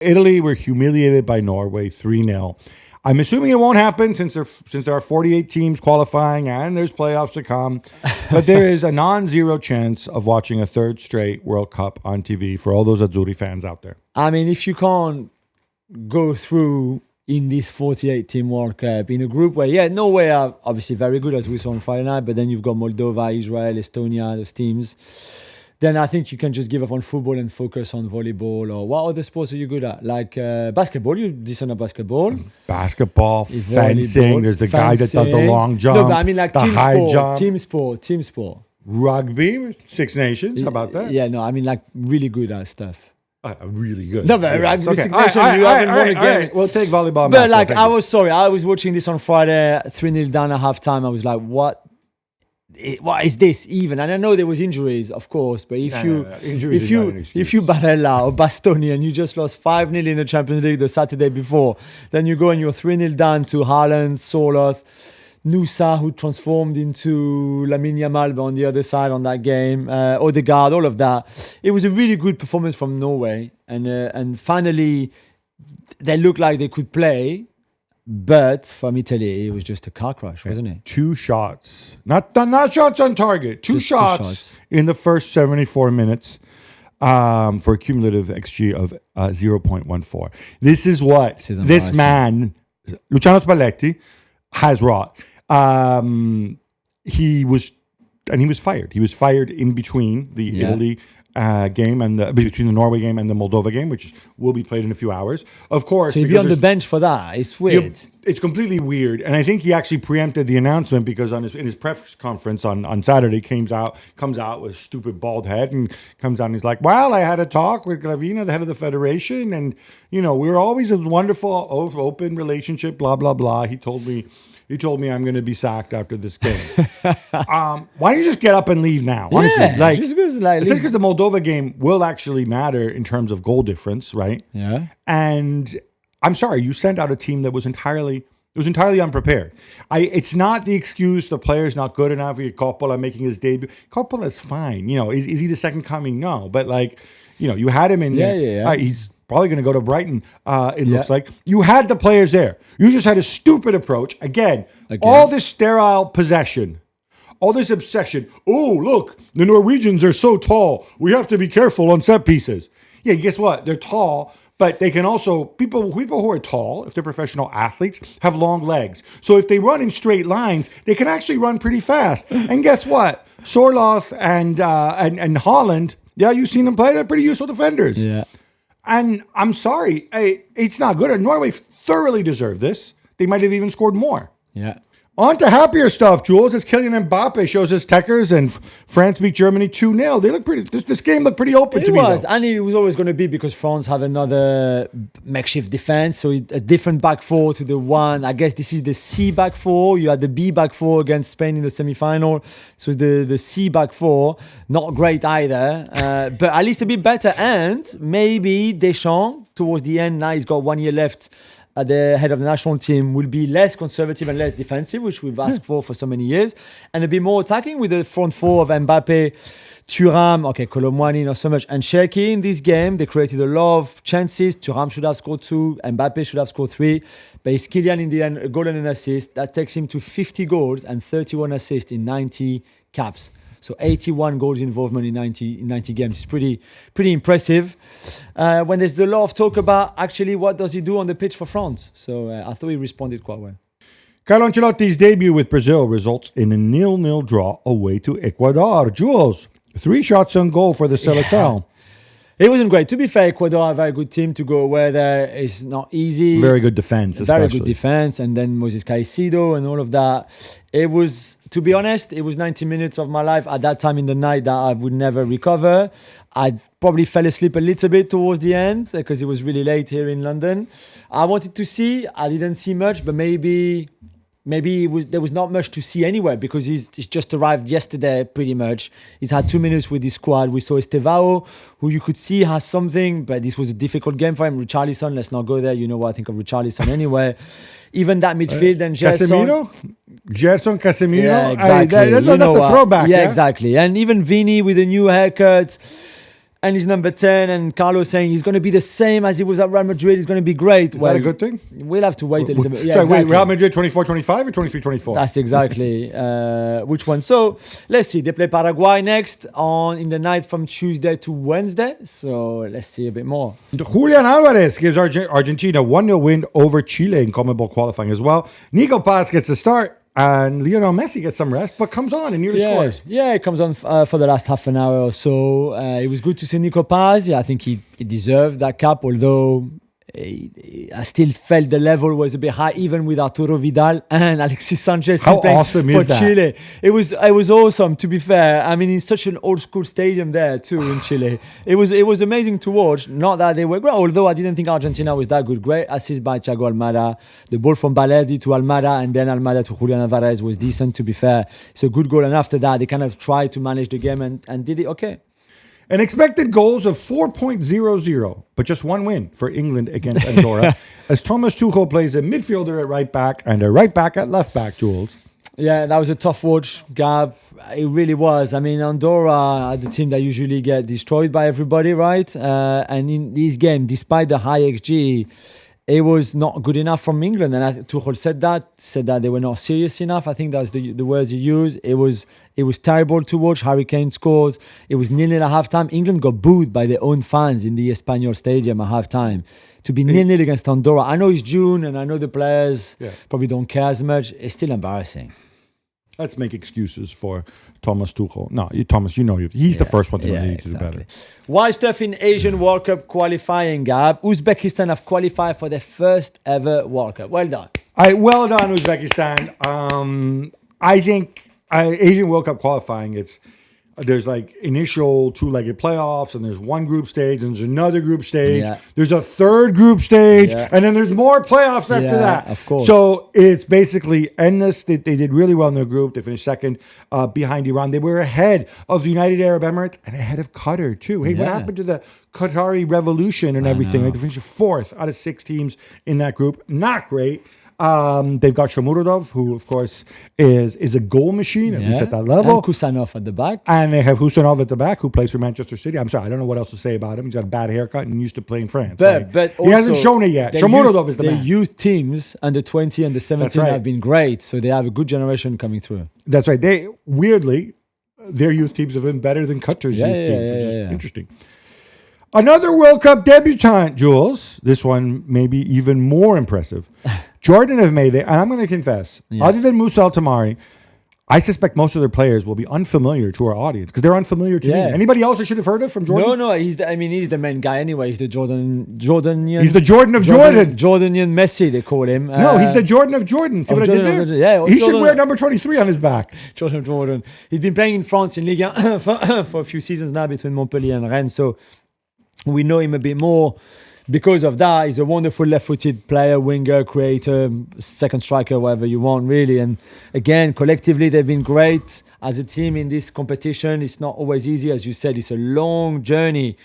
Italy were humiliated by Norway 3-0. I'm assuming it won't happen since there are 48 teams qualifying and there's playoffs to come. But there is a non-zero chance of watching a third straight World Cup on TV for all those Azzurri fans out there. I mean, if you can't go through in this 48-team World Cup in a group where, Norway are obviously very good, as we saw on Friday night, but then you've got Moldova, Israel, Estonia, those teams. Then I think you can just give up on football and focus on volleyball. Or what other sports are you good at? Like basketball, you're decent at basketball. Basketball, fencing. There's the guy that does the long jump. No, but I mean like the team sport. Rugby, Six Nations. How about that? Yeah, no, I mean like really good at stuff. Really good. No, but rugby, Six Nations, you haven't won a game. Right. We'll take volleyball. But like, I was watching this on Friday, 3-0 down at halftime. I was like, what is this even? And I know there was injuries, of course, but if you Barella or Bastoni and you just lost 5-0 in the Champions League the Saturday before, then you go and you're 3-0 down to Haaland, Soloth, Nusa, who transformed into Lamine Yamal on the other side on that game, Odegaard, all of that. It was a really good performance from Norway, and finally they looked like they could play. But from Italy, it was just a car crash, wasn't it? 2 shots. Not shots on target. Two shots in the first 74 minutes for a cumulative XG of 0.14. This is what this man, Luciano Spalletti, has wrought. He was fired. He was fired in between the Italy game and between the Norway game and the Moldova game, which will be played in a few hours. Of course, so he'd be on the bench for that. It's weird. It's completely weird, and I think he actually preempted the announcement because in his press conference on Saturday comes out with a stupid bald head and comes out and he's like, "Well, I had a talk with Gravina, the head of the federation, and we're always a wonderful open relationship. Blah blah blah." He told me I'm going to be sacked after this game. Why don't you just get up and leave now? Honestly, because the Moldova game will actually matter in terms of goal difference, right? Yeah. And I'm sorry, you sent out a team that was entirely unprepared. It's not the excuse the player's not good enough. Coppola making his debut. Coppola's fine. Is he the second coming? No, but you had him in there. Yeah. He's probably going to go to Brighton, it looks like. You had the players there. You just had a stupid approach. Again, all this sterile possession, all this obsession. Oh, look, the Norwegians are so tall. We have to be careful on set pieces. Yeah, guess what? They're tall, but they can also, people who are tall, if they're professional athletes, have long legs. So if they run in straight lines, they can actually run pretty fast. And guess what? Sorloth and Haaland, you've seen them play. They're pretty useful defenders. Yeah. And I'm sorry, it's not good. Norway thoroughly deserved this. They might have even scored more. Yeah. On to happier stuff, Jules. As Kylian Mbappé shows his techers and France beat Germany 2-0. They look pretty. This game looked pretty open to me. It was, and it was always going to be because France have another makeshift defense, so a different back four to the one. I guess this is the C back four. You had the B back four against Spain in the semi-final, so the C back four not great either, but at least a bit better. And maybe Deschamps towards the end. Now he's got 1 year left at the head of the national team, will be less conservative and less defensive, which we've asked for so many years, and a bit more attacking with the front four of Mbappé, Thuram, Colomwani not so much, and Cherki in this game. They created a lot of chances. Thuram should have scored 2, Mbappé should have scored 3, but it's Kylian in the end, a goal and an assist. That takes him to 50 goals and 31 assists in 90 caps. So 81 goals involvement in 90 games. It's pretty impressive. When there's a lot of talk about actually what does he do on the pitch for France. So I thought he responded quite well. Carlo Ancelotti's debut with Brazil results in a 0-0 draw away to Ecuador. Jules, 3 shots on goal for the Seleção. It wasn't great. To be fair, Ecuador are a very good team to go away there. It's not easy. Very good defense, especially. Very good defense. And then Moses Caicedo and all of that. It was, to be honest, it was 90 minutes of my life at that time in the night that I would never recover. I probably fell asleep a little bit towards the end because it was really late here in London. I wanted to see. I didn't see much, but maybe there was not much to see anywhere because he's just arrived yesterday pretty much. He's had 2 minutes with his squad. We saw Estevao, who you could see has something, but this was a difficult game for him. Richarlison, let's not go there. You know what I think of Richarlison anyway. Even that midfield and Gerson. Casemiro? Yeah, exactly. That's a throwback. Yeah, exactly. And even Vini with a new haircut. and he's number 10, and Carlos saying he's going to be the same as he was at Real Madrid. He's going to be great. Is that a good thing? We'll have to wait a little bit. Yeah, Sorry, exactly. wait, Real Madrid 24-25 or 23-24? That's exactly which one. So let's see. They play Paraguay next in the night from Tuesday to Wednesday. So let's see a bit more. Julian Alvarez gives Argentina 1-0 win over Chile in CONMEBOL qualifying as well. Nico Paz gets the start. And Lionel Messi gets some rest, but comes on and nearly scores. Yeah, it comes on for the last half an hour or so. It was good to see Nico Paz. Yeah, I think he deserved that cap, although I still felt the level was a bit high, even with Arturo Vidal and Alexis Sanchez How playing awesome for is that? Chile. It was awesome, to be fair. I mean, it's such an old school stadium there too in Chile. It was amazing to watch. Not that they were great, although I didn't think Argentina was that good. Great assist by Thiago Almada. The ball from Spalletti to Almada and then Almada to Julian Alvarez was decent, to be fair. It's a good goal, and after that they kind of tried to manage the game and did it okay. An expected goals of 4.00, but just one win for England against Andorra, as Thomas Tuchel plays a midfielder at right back and a right back at left back, Jules. Yeah, that was a tough watch, Gab. It really was. I mean, Andorra are the team that usually get destroyed by everybody, right? And in this game, despite the high XG, it was not good enough from England. And Tuchel said that they were not serious enough. I think that's the words he used. It was terrible to watch. Harry Kane scored. It was 0-0 at halftime. England got booed by their own fans in the Espanyol Stadium at halftime. To be 0-0 against Andorra. I know it's June and I know the players probably don't care as much. It's still embarrassing. Let's make excuses for Thomas Tuchel. No, Thomas, he's the first one to need to do better. Wild stuff in Asian World Cup qualifying, Gab. Uzbekistan have qualified for their first ever World Cup. Well done. Well done, Uzbekistan. I think Asian World Cup qualifying, there's like initial two-legged playoffs, and there's one group stage, and there's another group stage. Yeah. There's a third group stage, and then there's more playoffs after that. Of course. So it's basically endless. They did really well in their group. They finished second behind Iran. They were ahead of the United Arab Emirates and ahead of Qatar too. Hey, what happened to the Qatari revolution and everything? Like, they finished fourth out of 6 teams in that group. Not great. They've got Shomurodov, who, of course, is a goal machine, at least at that level. And Kusanov at the back. And they have Husanov at the back, who plays for Manchester City. I'm sorry, I don't know what else to say about him. He's got a bad haircut and used to play in France. But he hasn't shown it yet. Shomurodov is the man. The youth teams, under 20 and the 17, have been great. So they have a good generation coming through. That's right. Weirdly, their youth teams have been better than Qatar's youth teams, which is interesting. Another World Cup debutant, Jules. This one may be even more impressive. Jordan have made it, and I'm going to confess, other than Musa Al-Tamari, I suspect most of their players will be unfamiliar to our audience because they're unfamiliar to me. Anybody else I should have heard of from Jordan? No, he's the main guy anyway. He's the Jordanian. He's the Jordan of Jordan. Jordanian Messi, they call him. No, he's the Jordan of Jordan. See what I did there? Yeah, he should wear number 23 on his back. Jordan. He's been playing in France in Ligue 1 for a few seasons now between Montpellier and Rennes, so we know him a bit more. Because of that, he's a wonderful left-footed player, winger, creator, second striker, whatever you want, really. And again, collectively, they've been great as a team in this competition. It's not always easy. As you said, it's a long journey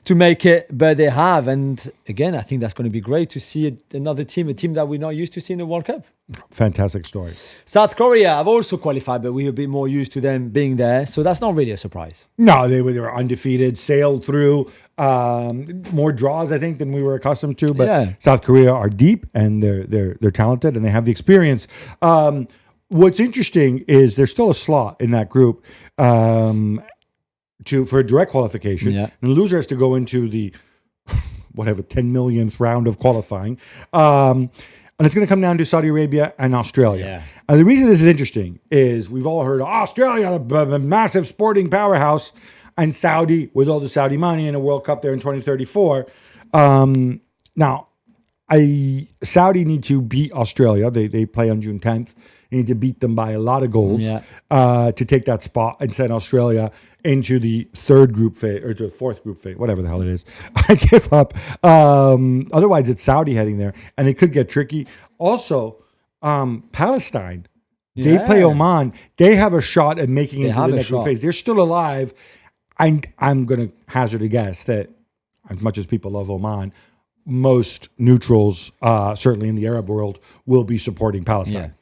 to make it, but they have. And again, I think that's going to be great to see another team, a team that we're not used to seeing in the World Cup. Fantastic story. South Korea have also qualified, but we're a bit more used to them being there. So that's not really a surprise. No, they were undefeated, sailed through more draws, I think, than we were accustomed to. But South Korea are deep, and they're talented, and they have the experience. What's interesting is there's still a slot in that group for a direct qualification. And the loser has to go into the 10 millionth round of qualifying. And it's going to come down to Saudi Arabia and Australia. And the reason this is interesting is we've all heard Australia, a massive sporting powerhouse, and Saudi, with all the Saudi money in a World Cup there in 2034. Now, Saudi need to beat Australia. They play on June 10th. They need to beat them by a lot of goals to take that spot and send Australia into the third group phase, or the fourth group phase, whatever the hell it is. I give up. Otherwise, it's Saudi heading there, and it could get tricky. Also, Palestine, they play Oman. They have a shot at making it to the next group phase. They're still alive. I'm going to hazard a guess that, as much as people love Oman, most neutrals, certainly in the Arab world, will be supporting Palestine.